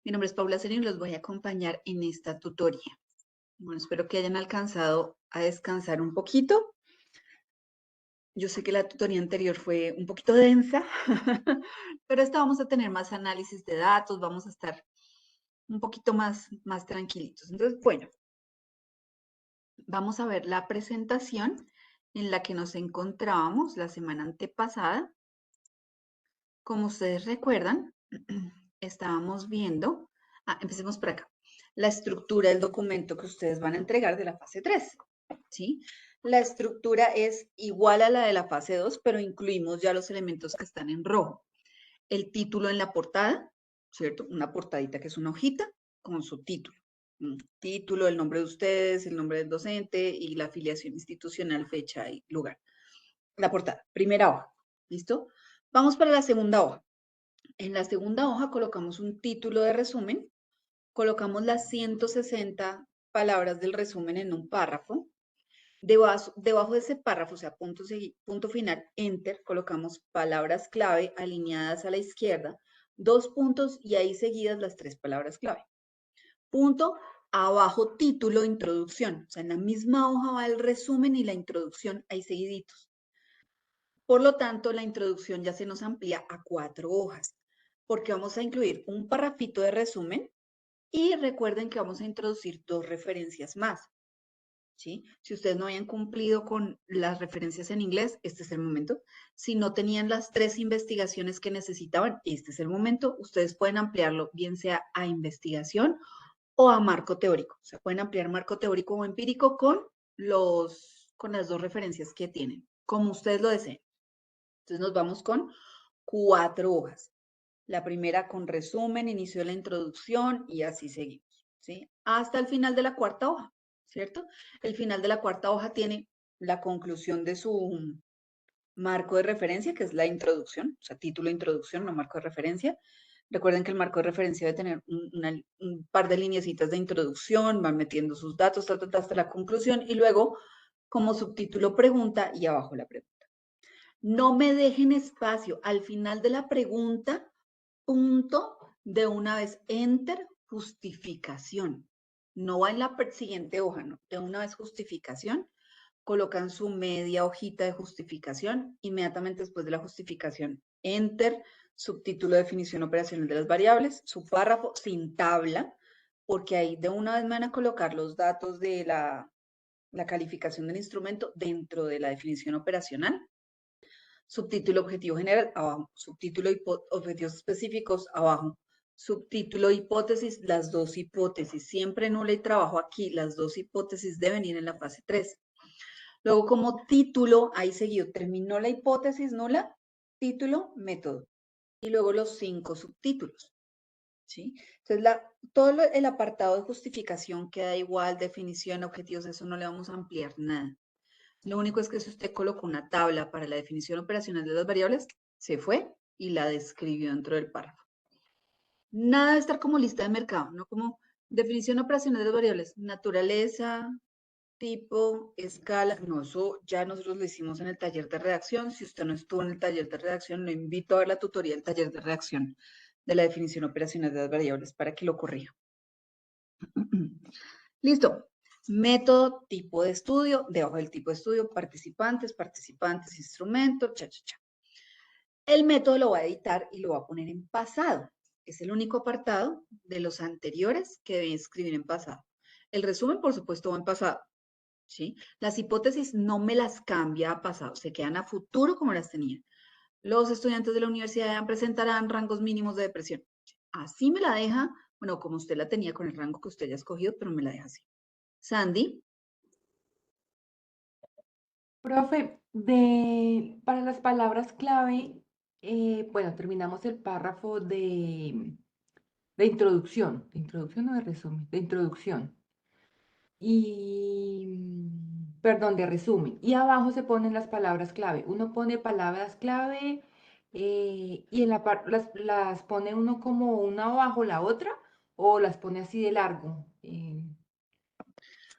Mi nombre es Paula Serino y los voy a acompañar en esta tutoría. Bueno, espero que hayan alcanzado a descansar un poquito. Yo sé que la tutoría anterior fue un poquito densa, pero esta vamos a tener más análisis de datos, vamos a estar un poquito más tranquilitos. Entonces, bueno, vamos a ver la presentación en la que nos encontrábamos la semana antepasada. Como ustedes recuerdan, estábamos viendo, empecemos por acá, la estructura del documento que ustedes van a entregar de la fase 3, ¿sí? La estructura es igual a la de la fase 2, pero incluimos ya los elementos que están en rojo. El título en la portada, ¿cierto? Una portadita que es una hojita con su título. Título, el nombre de ustedes, el nombre del docente y la afiliación institucional, fecha y lugar. La portada, primera hoja, ¿listo? Vamos para la segunda hoja. En la segunda hoja colocamos un título de resumen, colocamos las 160 palabras del resumen en un párrafo. Debajo de ese párrafo, o sea, punto final, enter, colocamos palabras clave alineadas a la izquierda, 2 puntos y ahí seguidas las 3 palabras clave. Punto, abajo título, introducción. O sea, en la misma hoja va el resumen y la introducción ahí seguiditos. Por lo tanto, la introducción ya se nos amplía a 4 hojas, porque vamos a incluir un parrafito de resumen y recuerden que vamos a introducir 2 referencias más, ¿sí? Si ustedes no habían cumplido con las referencias en inglés, este es el momento. Si no tenían las 3 investigaciones que necesitaban, este es el momento. Ustedes pueden ampliarlo, bien sea a investigación o a marco teórico. O sea, pueden ampliar marco teórico o empírico con las 2 referencias que tienen, como ustedes lo deseen. Entonces nos vamos con 4 hojas. La primera con resumen, inicio de la introducción y así seguimos, ¿sí? Hasta el final de la cuarta hoja, ¿cierto? El final de la cuarta hoja tiene la conclusión de su marco de referencia, que es la introducción, o sea, título de introducción, no marco de referencia. Recuerden que el marco de referencia debe tener un par de lineecitas de introducción, van metiendo sus datos hasta la conclusión y luego como subtítulo pregunta y abajo la pregunta. No me dejen espacio. Al final de la pregunta, punto, de una vez, enter, justificación. No va en la siguiente hoja, no. De una vez, justificación. Colocan su media hojita de justificación. Inmediatamente después de la justificación, enter, subtítulo, definición operacional de las variables, su párrafo sin tabla, porque ahí de una vez me van a colocar los datos de la calificación del instrumento dentro de la definición operacional. Subtítulo objetivo general, abajo. Subtítulo objetivos específicos, abajo. Subtítulo hipótesis, las 2 hipótesis. Siempre nula y trabajo aquí. Las 2 hipótesis deben ir en la fase 3. Luego, como título, ahí seguido, terminó la hipótesis nula, título, método. Y luego los 5 subtítulos. ¿Sí? Entonces, todo el apartado de justificación queda igual, definición, objetivos, eso no le vamos a ampliar nada. Lo único es que si usted colocó una tabla para la definición operacional de las variables, se fue y la describió dentro del párrafo. Nada de estar como lista de mercado, no como definición operacional de las variables, naturaleza, tipo, escala. No, eso ya nosotros lo hicimos en el taller de redacción. Si usted no estuvo en el taller de redacción, lo invito a ver la tutoría del taller de redacción de la definición operacional de las variables para que lo corrija. Listo. Método, tipo de estudio, debajo del tipo de estudio, participantes, instrumento, cha. El método lo va a editar y lo va a poner en pasado. Es el único apartado de los anteriores que debe escribir en pasado. El resumen, por supuesto, va en pasado, ¿sí? Las hipótesis no me las cambia a pasado, se quedan a futuro como las tenía. Los estudiantes de la universidad presentarán rangos mínimos de depresión. Así me la deja, bueno, como usted la tenía con el rango que usted haya escogido, pero me la deja así. Sandy. Profe, para las palabras clave, bueno, terminamos el párrafo de introducción o de resumen, de introducción. Perdón, de resumen. Y abajo se ponen las palabras clave. Uno pone palabras clave y las pone uno como una abajo la otra o las pone así de largo.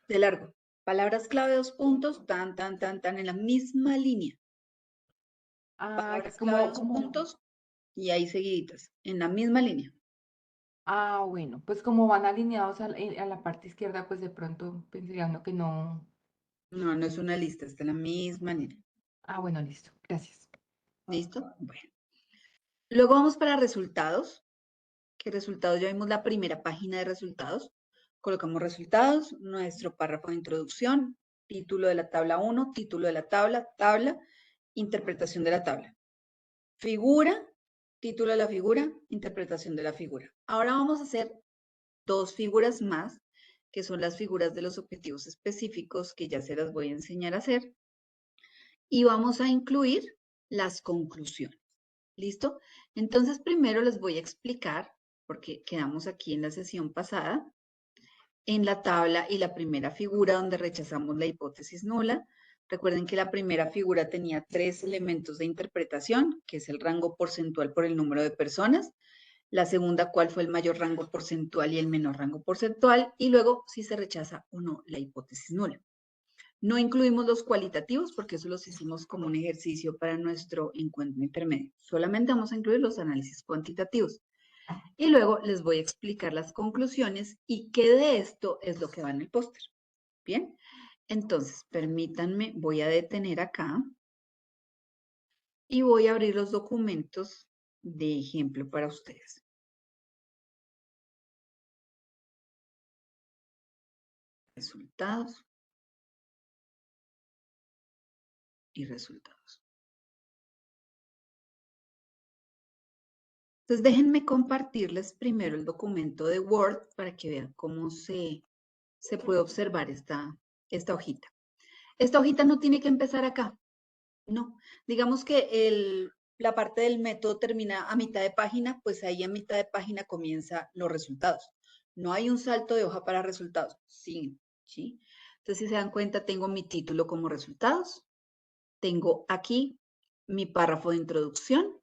De largo. Palabras clave, 2 puntos, tan, en la misma línea. Palabras clave, dos Como puntos y ahí seguiditas, en la misma línea. Ah, bueno, pues como van alineados a la parte izquierda, pues de pronto pensaría uno que no. No, no es una lista, está en la misma línea. Ah, bueno, listo. Gracias. ¿Listo? Bueno. Luego vamos para resultados. ¿Qué resultados? Ya vimos la primera página de resultados. Colocamos resultados, nuestro párrafo de introducción, título de la tabla 1, título de la tabla, tabla, interpretación de la tabla. Figura, título de la figura, interpretación de la figura. Ahora vamos a hacer dos figuras más, que son las figuras de los objetivos específicos, que ya se las voy a enseñar a hacer. Y vamos a incluir las conclusiones. ¿Listo? Entonces, primero les voy a explicar, porque quedamos aquí en la sesión pasada, en la tabla y la primera figura donde rechazamos la hipótesis nula. Recuerden que la primera figura tenía 3 elementos de interpretación, que es el rango porcentual por el número de personas. La segunda, cuál fue el mayor rango porcentual y el menor rango porcentual. Y luego, si se rechaza o no la hipótesis nula. No incluimos los cualitativos porque eso los hicimos como un ejercicio para nuestro encuentro intermedio. Solamente vamos a incluir los análisis cuantitativos. Y luego les voy a explicar las conclusiones y qué de esto es lo que va en el póster. Bien, entonces permítanme, voy a detener acá y voy a abrir los documentos de ejemplo para ustedes. Resultados y resultados. Entonces déjenme compartirles primero el documento de Word para que vean cómo se puede observar esta hojita. Esta hojita no tiene que empezar acá, no. Digamos que la parte del método termina a mitad de página, pues ahí a mitad de página comienzan los resultados. No hay un salto de hoja para resultados, sí, ¿sí? Entonces, si se dan cuenta, tengo mi título como resultados, tengo aquí mi párrafo de introducción,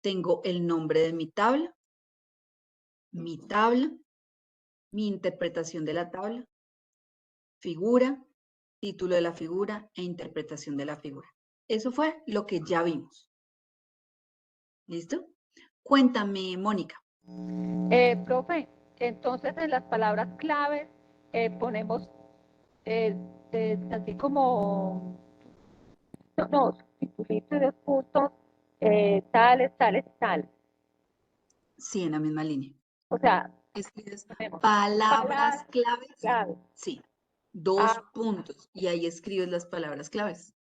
tengo el nombre de mi tabla, mi interpretación de la tabla, figura, título de la figura e interpretación de la figura. Eso fue lo que ya vimos. ¿Listo? Cuéntame, Mónica. Profe, entonces en las palabras claves ponemos así como no, titulito y dos puntos, tales, tales, tales. Sí, en la misma línea. O sea, Escribes ponemos palabras palabras claves. claves. Sí, dos Ah, puntos. Y ahí escribes las palabras claves.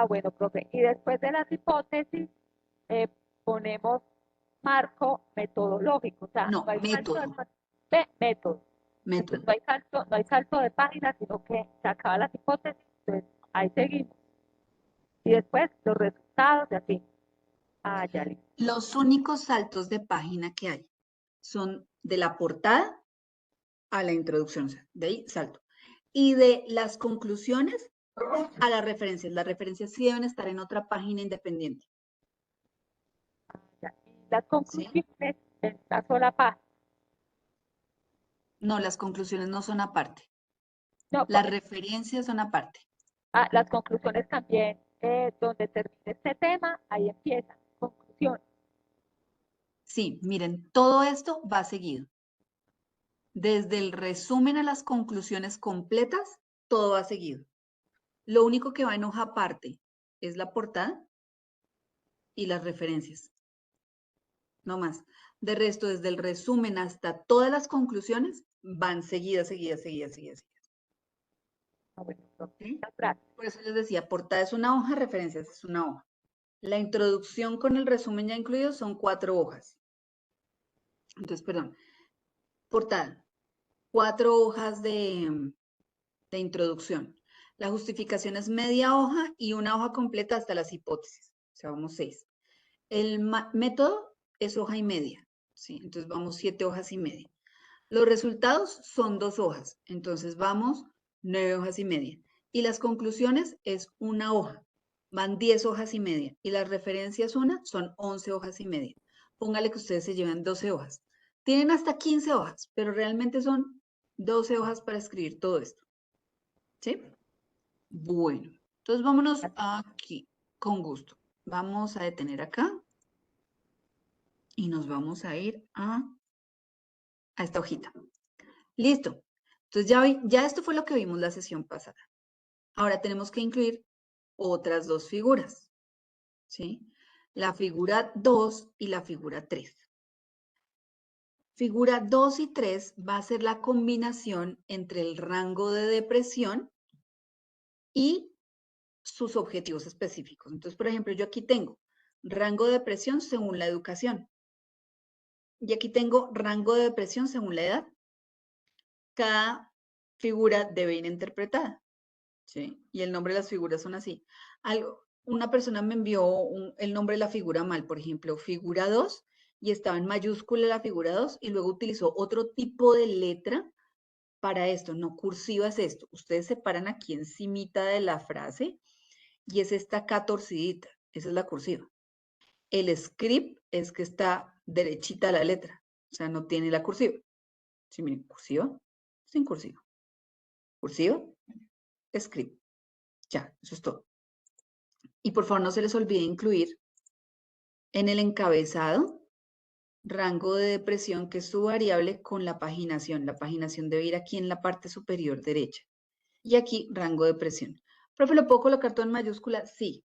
bueno, profe. Y después de las hipótesis, eh, ponemos marco metodológico. O sea, No, no hay salto método. de método. Entonces Método. no hay salto de página, sino que se acaban las hipótesis, entonces ahí seguimos. Y después los resultados de así. Ah, ya listo. Los únicos saltos de página que hay son de la portada a la introducción. O sea, de ahí salto. Y de las conclusiones a las referencias. Las referencias sí deben estar en otra página independiente. Ya. Y las ¿Sí? conclusiones en una sola página. No, las conclusiones no son aparte. No, Las referencias son aparte. las conclusiones también, donde termine este tema, ahí empieza. Conclusión. Sí, miren, todo esto va seguido. Desde el resumen a las conclusiones completas, todo va seguido. Lo único que va en hoja aparte es la portada y las referencias. No más. De resto, desde el resumen hasta todas las conclusiones, van seguidas, seguidas, seguidas, seguidas. Ah, bueno, ¿Sí? muchas gracias. Por eso les decía, portada es una hoja, referencias es una hoja. La introducción con el resumen ya incluido son 4 hojas. Entonces, perdón, portada, 4 hojas de introducción. La justificación es media hoja y una hoja completa hasta las hipótesis. O sea, vamos 6. El método es hoja y media. ¿Sí? Entonces vamos 7 hojas y media. Los resultados son 2 hojas. Entonces vamos 9 hojas y media. Y las conclusiones es una hoja. Van 10 hojas y media. Y las referencias una son 11 hojas y media. Póngale que ustedes se lleven 12 hojas. Tienen hasta 15 hojas, pero realmente son 12 hojas para escribir todo esto. ¿Sí? Bueno, entonces vámonos aquí, con gusto. Vamos a detener acá y nos vamos a ir a a esta hojita. Listo. Entonces ya esto fue lo que vimos la sesión pasada. Ahora tenemos que incluir otras dos figuras, ¿sí? La figura 2 y la figura 3. Figura 2 y 3 va a ser la combinación entre el rango de depresión y sus objetivos específicos. Entonces, por ejemplo, yo aquí tengo rango de depresión según la educación. Y aquí tengo rango de depresión según la edad. Cada figura debe ir interpretada, ¿sí? Y el nombre de las figuras son así. Una persona me envió el nombre de la figura mal, por ejemplo, figura 2, y estaba en mayúscula la figura 2, y luego utilizó otro tipo de letra para esto. No, cursiva es esto. Ustedes se paran aquí encimita de la frase, y es esta 14ita. Esa es la cursiva. El script es que está derechita la letra, o sea, no tiene la cursiva. Sí, miren, cursiva, sin cursiva. Cursiva, script. Ya, eso es todo. Y por favor no se les olvide incluir en el encabezado rango de depresión, que es su variable, con la paginación. La paginación debe ir aquí en la parte superior derecha. Y aquí rango de depresión. Profe, ¿lo puedo colocar todo en mayúscula? Sí.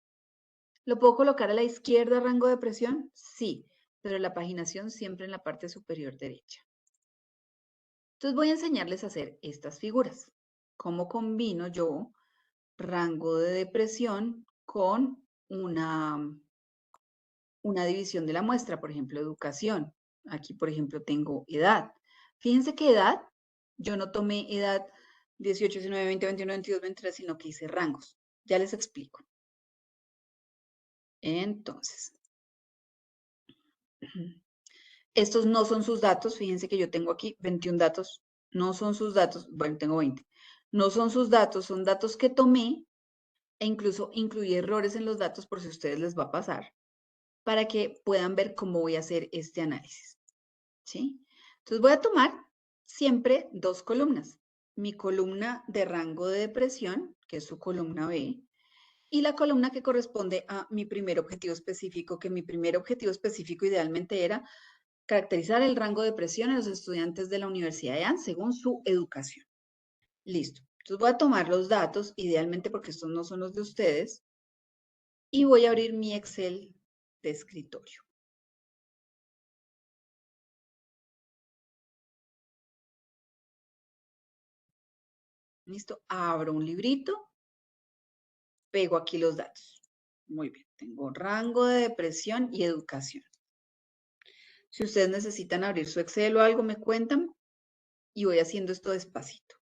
¿Lo puedo colocar a la izquierda rango de depresión? Sí. Pero la paginación siempre en la parte superior derecha. Entonces voy a enseñarles a hacer estas figuras. ¿Cómo combino yo rango de depresión con una división de la muestra? Por ejemplo, educación. Aquí, por ejemplo, tengo edad. Fíjense que edad, yo no tomé edad 18, 19, 20, 21, 22, 23, sino que hice rangos. Ya les explico. Entonces, estos no son sus datos. Fíjense que yo tengo aquí 21 datos. No son sus datos. Bueno, tengo 20. No son sus datos, son datos que tomé e incluso incluí errores en los datos por si a ustedes les va a pasar, para que puedan ver cómo voy a hacer este análisis. ¿Sí? Entonces voy a tomar siempre dos columnas. Mi columna de rango de depresión, que es su columna B, y la columna que corresponde a mi primer objetivo específico, que mi primer objetivo específico idealmente era caracterizar el rango de depresión en los estudiantes de la Universidad de AN según su educación. Listo. Entonces voy a tomar los datos, idealmente porque estos no son los de ustedes, y voy a abrir mi Excel de escritorio. Listo. Abro un librito, pego aquí los datos. Muy bien. Tengo rango de depresión y educación. Si ustedes necesitan abrir su Excel o algo, me cuentan y voy haciendo esto despacito.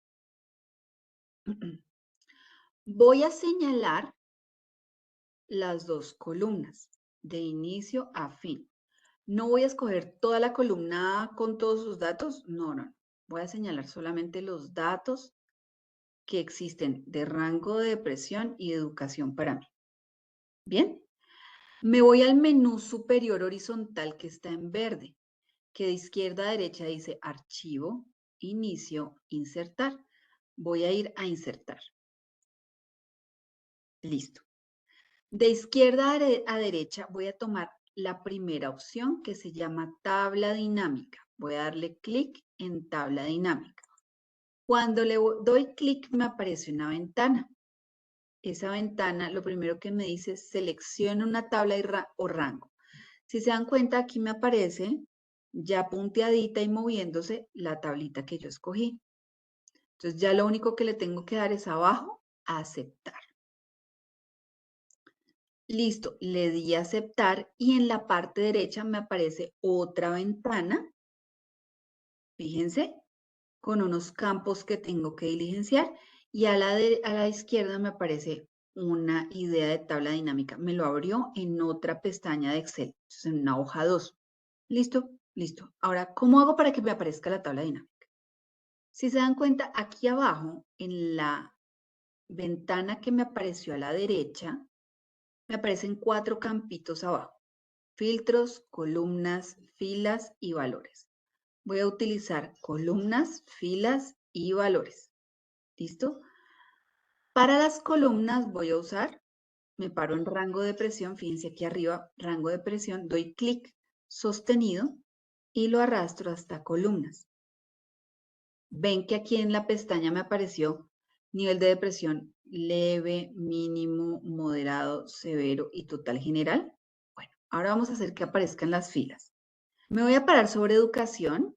Voy a señalar las dos columnas de inicio a fin. No voy a escoger toda la columna con todos sus datos. No, no. Voy a señalar solamente los datos que existen de rango de depresión y de educación para mí. Bien. Me voy al menú superior horizontal que está en verde, que de izquierda a derecha dice archivo, inicio, insertar. Voy a ir a insertar. Listo. De izquierda a derecha voy a tomar la primera opción que se llama tabla dinámica. Voy a darle clic en tabla dinámica. Cuando le doy clic me aparece una ventana. Esa ventana lo primero que me dice es selecciona una tabla o rango. Si se dan cuenta, aquí me aparece ya punteadita y moviéndose la tablita que yo escogí. Entonces ya lo único que le tengo que dar es abajo a aceptar. Listo, le di a aceptar y en la parte derecha me aparece otra ventana. Fíjense, con unos campos que tengo que diligenciar y a la izquierda me aparece una idea de tabla dinámica. Me lo abrió en otra pestaña de Excel, entonces en una hoja 2. ¿Listo? Listo. Ahora, ¿cómo hago para que me aparezca la tabla dinámica? Si se dan cuenta, aquí abajo, en la ventana que me apareció a la derecha, me aparecen 4 campitos abajo. Filtros, columnas, filas y valores. Voy a utilizar columnas, filas y valores. ¿Listo? Para las columnas voy a usar, me paro en rango de presión, fíjense aquí arriba, rango de presión, doy clic sostenido y lo arrastro hasta columnas. Ven que aquí en la pestaña me apareció nivel de depresión leve, mínimo, moderado, severo y total general. Bueno, ahora vamos a hacer que aparezcan las filas. Me voy a parar sobre educación,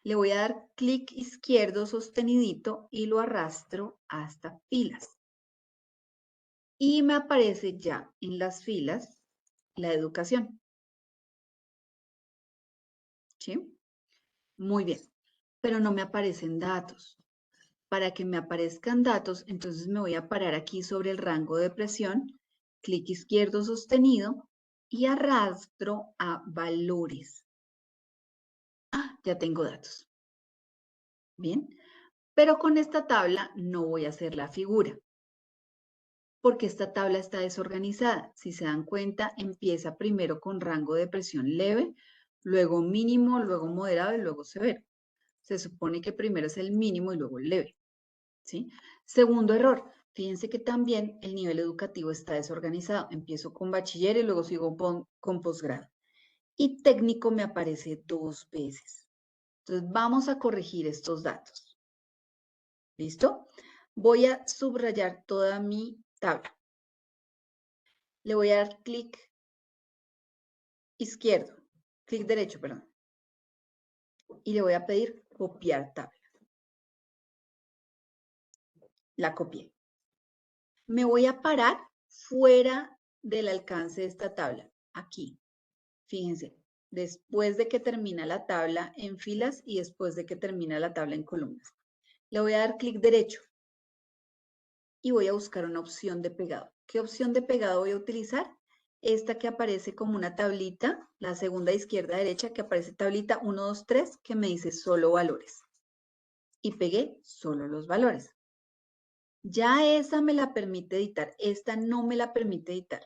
le voy a dar clic izquierdo sostenidito y lo arrastro hasta filas. Y me aparece ya en las filas la educación. ¿Sí? Muy bien, pero no me aparecen datos. Para que me aparezcan datos, entonces me voy a parar aquí sobre el rango de presión, clic izquierdo sostenido y arrastro a valores. Ah, ya tengo datos. Bien, pero con esta tabla no voy a hacer la figura, porque esta tabla está desorganizada. Si se dan cuenta, empieza primero con rango de presión leve, luego mínimo, luego moderado y luego severo. Se supone que primero es el mínimo y luego el leve. ¿Sí? Segundo error, fíjense que también el nivel educativo está desorganizado. Empiezo con bachiller y luego sigo con posgrado. Y técnico me aparece 2 veces. Entonces vamos a corregir estos datos. ¿Listo? Voy a subrayar toda mi tabla. Le voy a dar clic izquierdo, clic derecho, perdón. Y le voy a pedir copiar tabla. La copié. Me voy a parar fuera del alcance de esta tabla, aquí. Fíjense, después de que termina la tabla en filas y después de que termina la tabla en columnas. Le voy a dar clic derecho y voy a buscar una opción de pegado. ¿Qué opción de pegado voy a utilizar? Esta que aparece como una tablita, la segunda izquierda derecha que aparece tablita 1, 2, 3, que me dice solo valores. Y pegué solo los valores. Ya esa me la permite editar, esta no me la permite editar.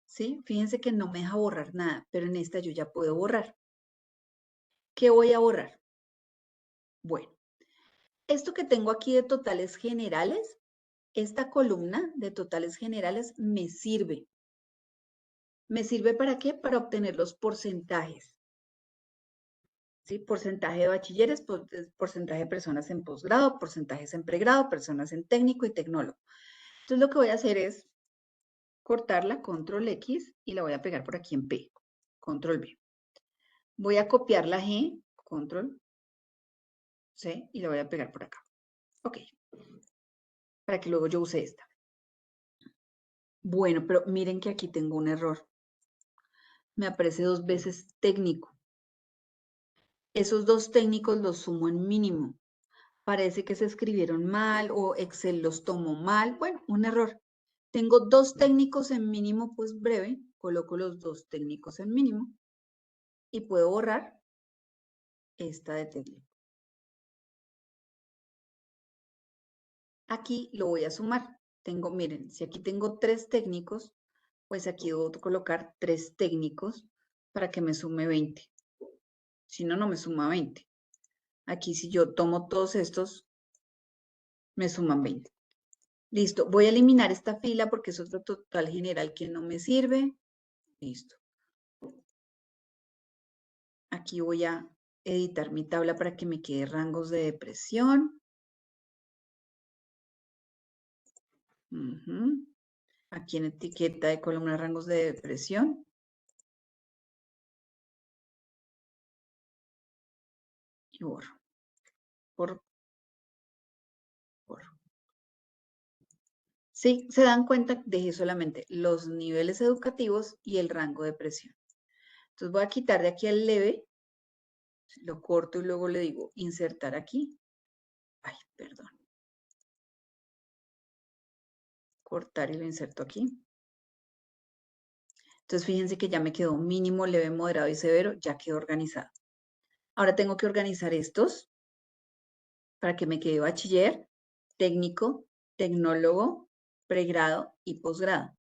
¿Sí? Fíjense que no me deja borrar nada, pero en esta yo ya puedo borrar. ¿Qué voy a borrar? Bueno, esto que tengo aquí de totales generales, esta columna de totales generales me sirve. ¿Me sirve para qué? Para obtener los porcentajes. ¿Sí? Porcentaje de bachilleres, porcentaje de personas en posgrado, porcentajes en pregrado, personas en técnico y tecnólogo. Entonces lo que voy a hacer es cortarla, control X, y la voy a pegar por aquí en P, control V. Voy a copiar la G, control C, y la voy a pegar por acá. Ok. Para que luego yo use esta. Bueno, pero miren que aquí tengo un error. Me aparece 2 veces técnico. Esos 2 técnicos los sumo en mínimo. Parece que se escribieron mal o Excel los tomó mal. Bueno, un error. Tengo 2 técnicos en mínimo, pues breve. Coloco los 2 técnicos en mínimo. Y puedo borrar esta de técnico. Aquí lo voy a sumar. Miren, si aquí tengo 3 técnicos, pues aquí debo colocar 3 técnicos para que me sume 20. Si no, no me suma 20. Aquí si yo tomo todos estos, me suman 20. Listo, voy a eliminar esta fila porque es otro total general que no me sirve. Listo. Aquí voy a editar mi tabla para que me quede rangos de depresión. Aquí en etiqueta de columna rangos de depresión. Y borro. Borro. Sí, se dan cuenta, dejé solamente los niveles educativos y el rango de presión. Entonces voy a quitar de aquí el leve, lo corto y luego le digo insertar aquí. Ay, perdón. Cortar y lo inserto aquí. Entonces fíjense que ya me quedó mínimo, leve, moderado y severo, ya quedó organizado. Ahora tengo que organizar estos para que me quede bachiller, técnico, tecnólogo, pregrado y posgrado.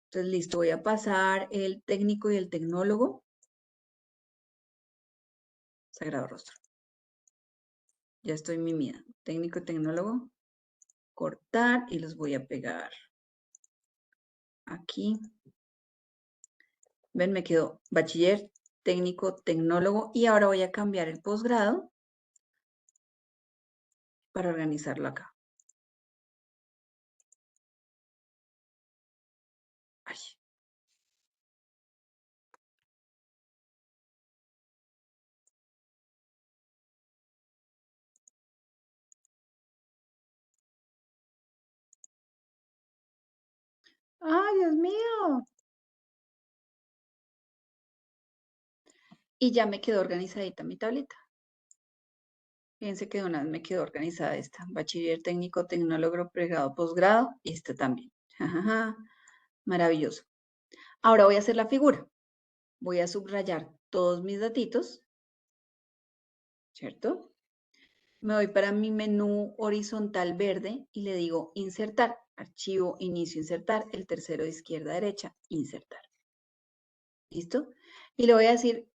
Entonces, listo, voy a pasar el técnico y el tecnólogo. Sagrado Rostro. Ya estoy mimida. Técnico y tecnólogo. Cortar y los voy a pegar aquí. Ven, me quedó bachiller, técnico, tecnólogo y ahora voy a cambiar el posgrado para organizarlo acá. Ay. ¡Ay, Dios mío! Y ya me quedó organizadita mi tablita. Fíjense que de una vez me quedó organizada esta. Bachiller técnico, tecnólogo, pregrado, posgrado. Y esta también. Maravilloso. Ahora voy a hacer la figura. Voy a subrayar todos mis datitos. ¿Cierto? Me voy para mi menú horizontal verde y le digo insertar. Archivo, inicio, insertar. El tercero de izquierda a derecha, insertar. ¿Listo? Y le voy a decir,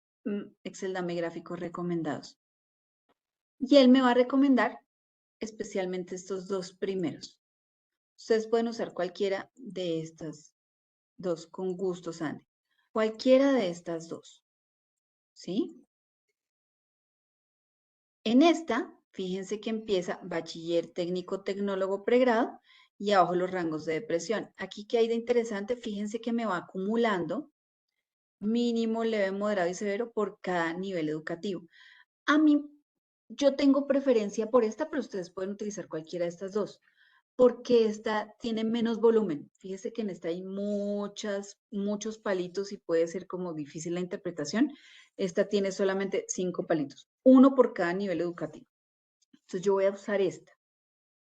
Excel, dame gráficos recomendados. Y él me va a recomendar especialmente estos dos primeros. Ustedes pueden usar cualquiera de estas dos, con gusto, Sandy. Cualquiera de estas dos, ¿sí? En esta, fíjense que empieza bachiller, técnico, tecnólogo, pregrado y abajo los rangos de depresión. Aquí, ¿qué hay de interesante? Fíjense que me va acumulando mínimo, leve, moderado y severo por cada nivel educativo. A mí, yo tengo preferencia por esta, pero ustedes pueden utilizar cualquiera de estas dos, porque esta tiene menos volumen. Fíjese que en esta hay muchos palitos y puede ser como difícil la interpretación. Esta tiene solamente 5 palitos, uno por cada nivel educativo. Entonces yo voy a usar esta.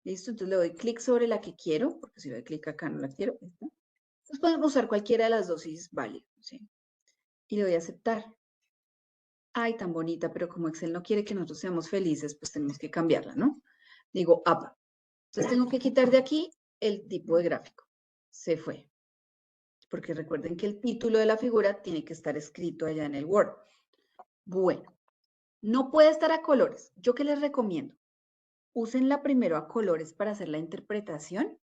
¿Listo? Entonces le doy clic sobre la que quiero, porque si le doy clic acá no la quiero. Esta. Entonces pueden usar cualquiera de las dos y es válido, ¿sí? Y le doy a aceptar. Ay, tan bonita, pero como Excel no quiere que nosotros seamos felices, pues tenemos que cambiarla, ¿no? Digo, APA. Entonces tengo que quitar de aquí el tipo de gráfico. Se fue. Porque recuerden que el título de la figura tiene que estar escrito allá en el Word. Bueno, no puede estar a colores. ¿Yo qué les recomiendo? Úsenla primero a colores para hacer la interpretación,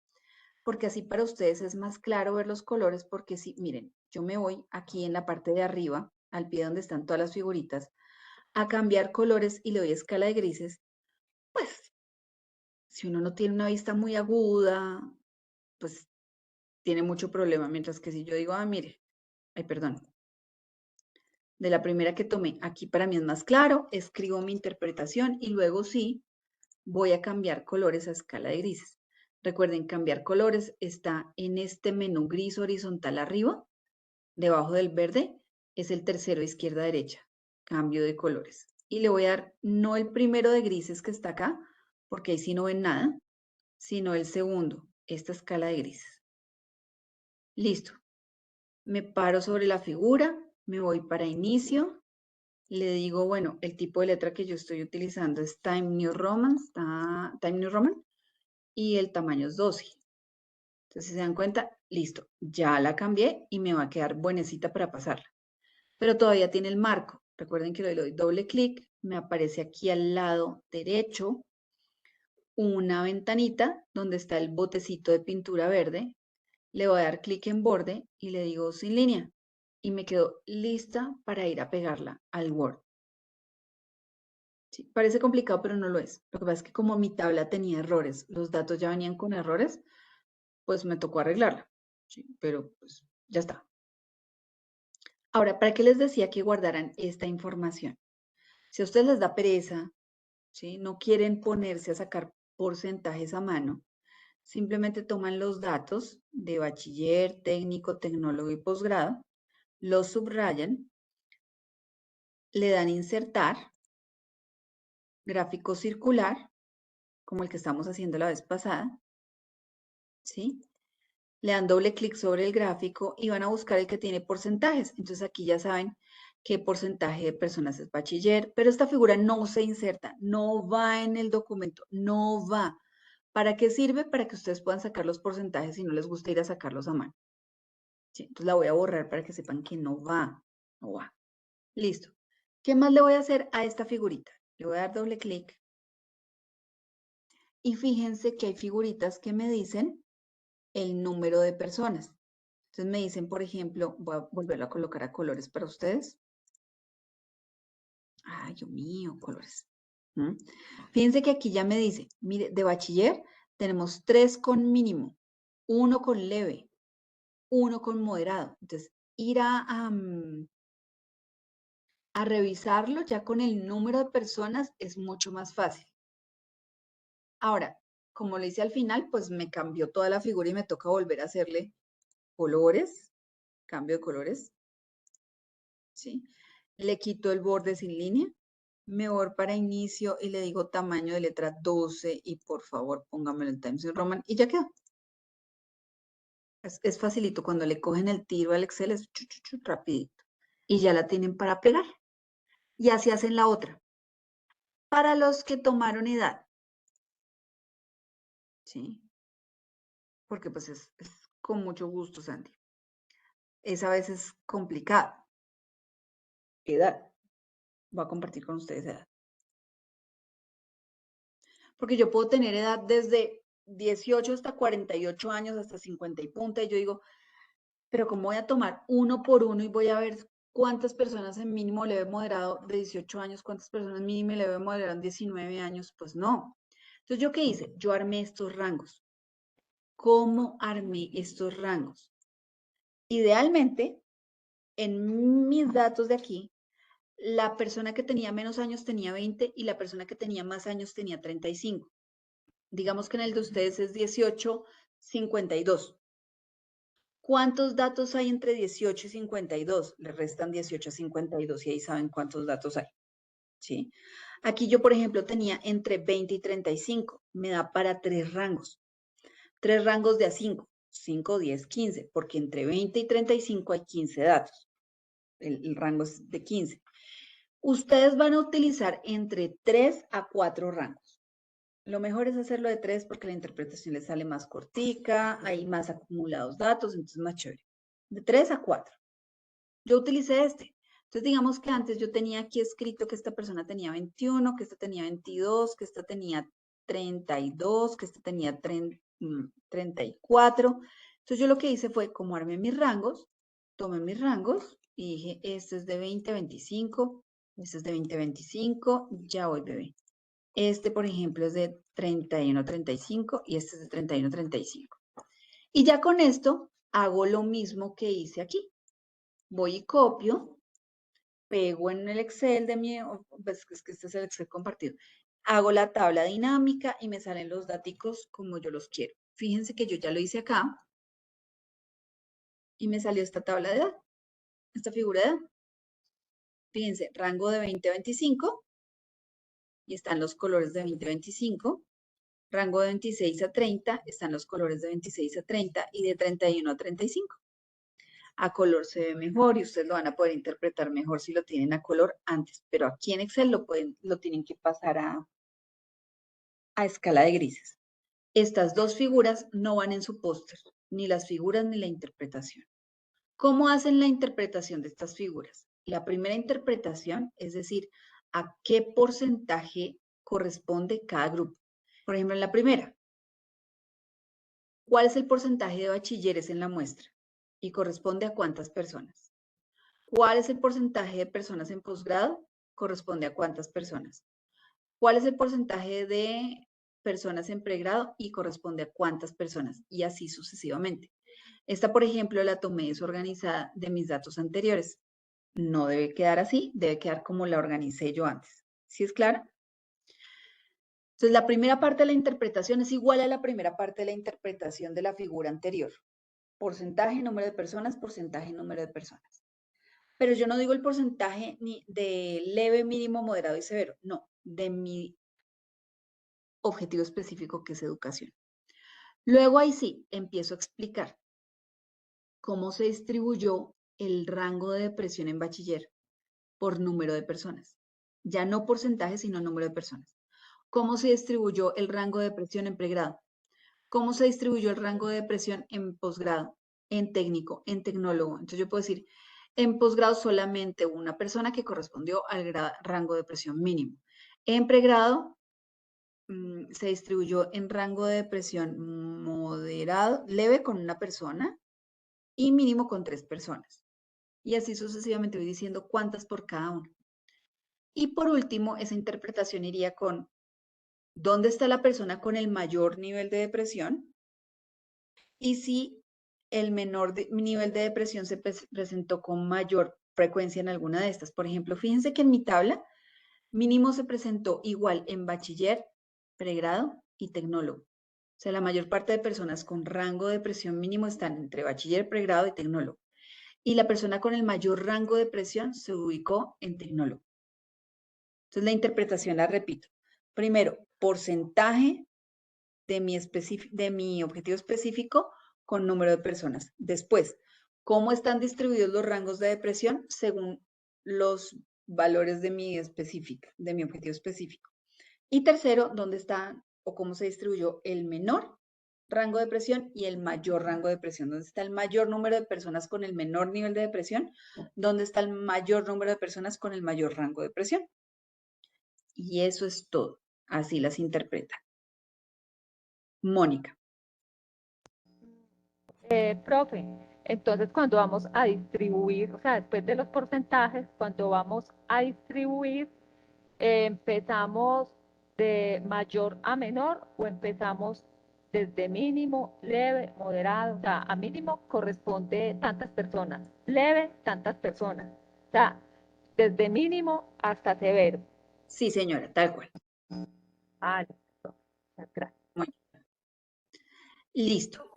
porque así para ustedes es más claro ver los colores, porque si, miren, yo me voy aquí en la parte de arriba, al pie donde están todas las figuritas, a cambiar colores y le doy escala de grises, pues si uno no tiene una vista muy aguda, pues tiene mucho problema, mientras que si yo digo, mire, ay, perdón, de la primera que tomé, aquí para mí es más claro, escribo mi interpretación y luego sí voy a cambiar colores a escala de grises. Recuerden, cambiar colores está en este menú gris horizontal arriba, debajo del verde, es el tercero izquierda a derecha, cambio de colores. Y le voy a dar no el primero de grises que está acá, porque ahí sí no ven nada, sino el segundo, esta escala de grises. Listo. Me paro sobre la figura, me voy para inicio, le digo, bueno, el tipo de letra que yo estoy utilizando es Time New Roman, y el tamaño es 12. Entonces, si se dan cuenta, listo, ya la cambié y me va a quedar buenecita para pasarla. Pero todavía tiene el marco. Recuerden que le doy doble clic, me aparece aquí al lado derecho una ventanita donde está el botecito de pintura verde. Le voy a dar clic en borde y le digo sin línea. Y me quedo lista para ir a pegarla al Word. Sí, parece complicado, pero no lo es. Lo que pasa es que como mi tabla tenía errores, los datos ya venían con errores, pues me tocó arreglarla. Sí, pero pues ya está. Ahora, ¿para qué les decía que guardaran esta información? Si a ustedes les da pereza, ¿sí? No quieren ponerse a sacar porcentajes a mano, simplemente toman los datos de bachiller, técnico, tecnólogo y posgrado, los subrayan, le dan insertar, gráfico circular, como el que estamos haciendo la vez pasada, ¿sí? Le dan doble clic sobre el gráfico y van a buscar el que tiene porcentajes. Entonces aquí ya saben qué porcentaje de personas es bachiller, pero esta figura no se inserta, no va en el documento, no va. ¿Para qué sirve? Para que ustedes puedan sacar los porcentajes si no les gusta ir a sacarlos a mano. ¿Sí? Entonces la voy a borrar para que sepan que no va, no va. Listo. ¿Qué más le voy a hacer a esta figurita? Le voy a dar doble clic. Y fíjense que hay figuritas que me dicen el número de personas. Entonces me dicen, por ejemplo, voy a volverlo a colocar a colores para ustedes. Ay, Dios mío, colores. ¿Mm? Fíjense que aquí ya me dice, mire, de bachiller tenemos 3 con mínimo, 1 con leve, 1 con moderado. Entonces, ir a revisarlo ya con el número de personas es mucho más fácil. Ahora, como le hice al final, pues me cambió toda la figura y me toca volver a hacerle colores, cambio de colores, ¿sí? Le quito el borde sin línea, me voy para inicio y le digo tamaño de letra 12 y por favor póngamelo en Times New Roman y ya quedó. Es facilito, cuando le cogen el tiro al Excel es rapidito y ya la tienen para pegar. Y así hacen la otra. Para los que tomaron edad, ¿sí? Porque pues es con mucho gusto, Sandy. Es a veces complicado. Edad. Voy a compartir con ustedes edad. Porque yo puedo tener edad desde 18 hasta 48 años, hasta 50 y punta, y yo digo, pero ¿cómo voy a tomar uno por uno y voy a ver cuántas personas en mínimo leve moderado de 18 años, cuántas personas mínimo y leve moderado en 19 años? Pues no. Entonces, ¿yo qué hice? Yo armé estos rangos. ¿Cómo armé estos rangos? Idealmente, en mis datos de aquí, la persona que tenía menos años tenía 20 y la persona que tenía más años tenía 35. Digamos que en el de ustedes es 18, 52. ¿Cuántos datos hay entre 18 y 52? Le restan 18 a 52 y ahí saben cuántos datos hay. ¿Sí? Aquí yo, por ejemplo, tenía entre 20 y 35. Me da para 3 rangos. 3 rangos de A5. 5, 10, 15. Porque entre 20 y 35 hay 15 datos. El rango es de 15. Ustedes van a utilizar entre 3 a 4 rangos. Lo mejor es hacerlo de 3 porque la interpretación les sale más cortica, hay más acumulados datos, entonces más chévere. De 3 a 4. Yo utilicé este. Entonces, digamos que antes yo tenía aquí escrito que esta persona tenía 21, que esta tenía 22, que esta tenía 32, que esta tenía 34. Entonces, yo lo que hice fue, como armé mis rangos, tomé mis rangos y dije, este es de 20 a 25, este es de 20 a 25, ya voy, bebé. Este, por ejemplo, es de 31 a 35 y este es de 31 a 35. Y ya con esto hago lo mismo que hice aquí. Voy y copio, pego en el Excel de mi, pues es que este es el Excel compartido. Hago la tabla dinámica y me salen los datos como yo los quiero. Fíjense que yo ya lo hice acá y me salió esta tabla de edad, esta figura de edad. Fíjense, rango de 20 a 25 y están los colores de 20 a 25. Rango de 26 a 30 están los colores de 26 a 30 y de 31 a 35. A color se ve mejor y ustedes lo van a poder interpretar mejor si lo tienen a color antes, pero aquí en Excel lo tienen que pasar a escala de grises. Estas dos figuras no van en su póster, ni las figuras ni la interpretación. ¿Cómo hacen la interpretación de estas figuras? La primera interpretación, es decir, a qué porcentaje corresponde cada grupo. Por ejemplo, en la primera, ¿cuál es el porcentaje de bachilleres en la muestra? Y corresponde a cuántas personas. ¿Cuál es el porcentaje de personas en posgrado? Corresponde a cuántas personas. ¿Cuál es el porcentaje de personas en pregrado? Y corresponde a cuántas personas. Y así sucesivamente. Esta, por ejemplo, la tomé desorganizada de mis datos anteriores. No debe quedar así, debe quedar como la organicé yo antes. ¿Sí es clara? Entonces, la primera parte de la interpretación es igual a la primera parte de la interpretación de la figura anterior. Porcentaje, número de personas, porcentaje, número de personas. Pero yo no digo el porcentaje ni de leve, mínimo, moderado y severo. No, de mi objetivo específico que es educación. Luego ahí sí, empiezo a explicar cómo se distribuyó el rango de depresión en bachiller por número de personas. Ya no porcentaje, sino número de personas. ¿Cómo se distribuyó el rango de depresión en pregrado? ¿Cómo se distribuyó el rango de depresión en posgrado, en técnico, en tecnólogo? Entonces yo puedo decir, en posgrado solamente una persona que correspondió al rango de depresión mínimo. En pregrado se distribuyó en rango de depresión moderado, leve con una persona y mínimo con 3 personas. Y así sucesivamente voy diciendo cuántas por cada uno. Y por último, esa interpretación iría con dónde está la persona con el mayor nivel de depresión y si el menor nivel de depresión se presentó con mayor frecuencia en alguna de estas. Por ejemplo, fíjense que en mi tabla mínimo se presentó igual en bachiller, pregrado y tecnólogo. O sea, la mayor parte de personas con rango de depresión mínimo están entre bachiller, pregrado y tecnólogo. Y la persona con el mayor rango de depresión se ubicó en tecnólogo. Entonces, la interpretación la repito. Primero, porcentaje de mi objetivo específico con número de personas. Después, cómo están distribuidos los rangos de depresión según los valores de mi objetivo específico. Y tercero, dónde está o cómo se distribuyó el menor rango de depresión y el mayor rango de depresión. ¿Dónde está el mayor número de personas con el menor nivel de depresión? ¿Dónde está el mayor número de personas con el mayor rango de depresión? Y eso es todo. Así las interpreta. Mónica. Profe, entonces cuando vamos a distribuir, o sea, después de los porcentajes, cuando vamos a distribuir, ¿empezamos de mayor a menor o empezamos desde mínimo, leve, moderado? O sea, a mínimo corresponde tantas personas, leve, tantas personas. O sea, desde mínimo hasta severo. Sí, señora, tal cual. Ah, listo. Muchas gracias. Muy bien. Listo.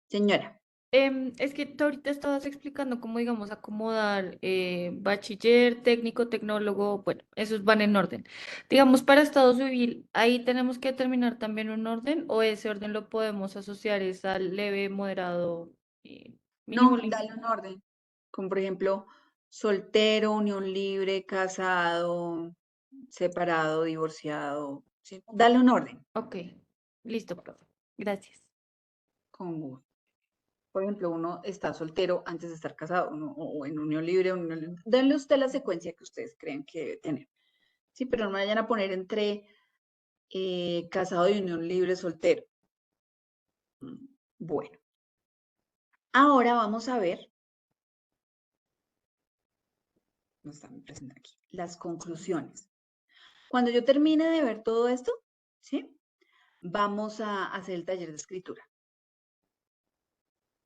Señora. Es que tú ahorita estabas explicando cómo, digamos, acomodar bachiller, técnico, tecnólogo, bueno, esos van en orden. Digamos, para estado civil, ¿ahí tenemos que determinar también un orden o ese orden lo podemos asociar es al leve, moderado, mínimo? No, dale un orden. Como por ejemplo, soltero, unión libre, casado, separado, divorciado. ¿Sí? Dale un orden. Ok, listo, profe. Gracias. Como, por ejemplo, uno está soltero antes de estar casado, o en unión libre, denle usted la secuencia que ustedes creen que debe tener. Sí, pero no me vayan a poner entre casado y unión libre, soltero. Bueno, ahora vamos a ver, no está presente aquí, las conclusiones. Cuando yo termine de ver todo esto, ¿sí? Vamos a hacer el taller de escritura,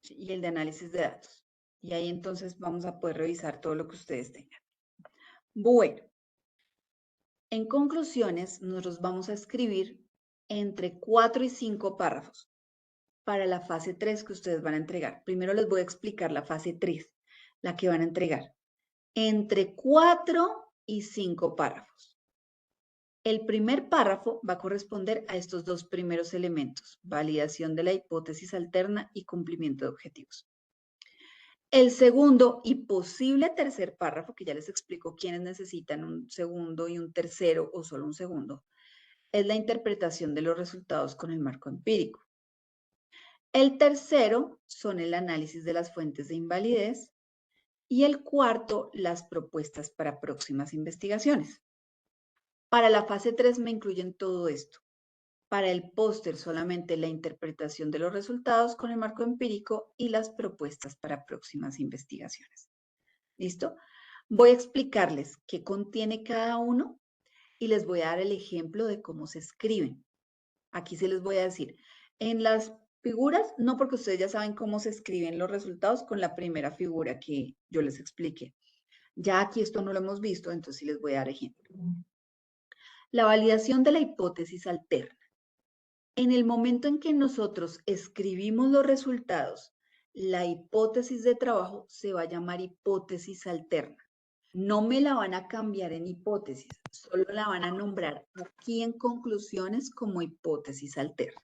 ¿sí? Y el de análisis de datos. Y ahí entonces vamos a poder revisar todo lo que ustedes tengan. Bueno, en conclusiones, nosotros vamos a escribir entre 4 y 5 párrafos para la fase 3 que ustedes van a entregar. Primero les voy a explicar la fase 3, la que van a entregar. Entre 4 y 5 párrafos. El primer párrafo va a corresponder a estos dos primeros elementos, validación de la hipótesis alterna y cumplimiento de objetivos. El segundo y posible tercer párrafo, que ya les explico quiénes necesitan un segundo y un tercero o solo un segundo, es la interpretación de los resultados con el marco empírico. El tercero son el análisis de las fuentes de invalidez y el cuarto, las propuestas para próximas investigaciones. Para la fase 3 me incluyen todo esto. Para el póster solamente la interpretación de los resultados con el marco empírico y las propuestas para próximas investigaciones. ¿Listo? Voy a explicarles qué contiene cada uno y les voy a dar el ejemplo de cómo se escriben. Aquí se les voy a decir, en las figuras, no porque ustedes ya saben cómo se escriben los resultados con la primera figura que yo les expliqué. Ya aquí esto no lo hemos visto, entonces sí les voy a dar ejemplo. La validación de la hipótesis alterna. En el momento en que nosotros escribimos los resultados, la hipótesis de trabajo se va a llamar hipótesis alterna. No me la van a cambiar en hipótesis, solo la van a nombrar aquí en conclusiones como hipótesis alterna.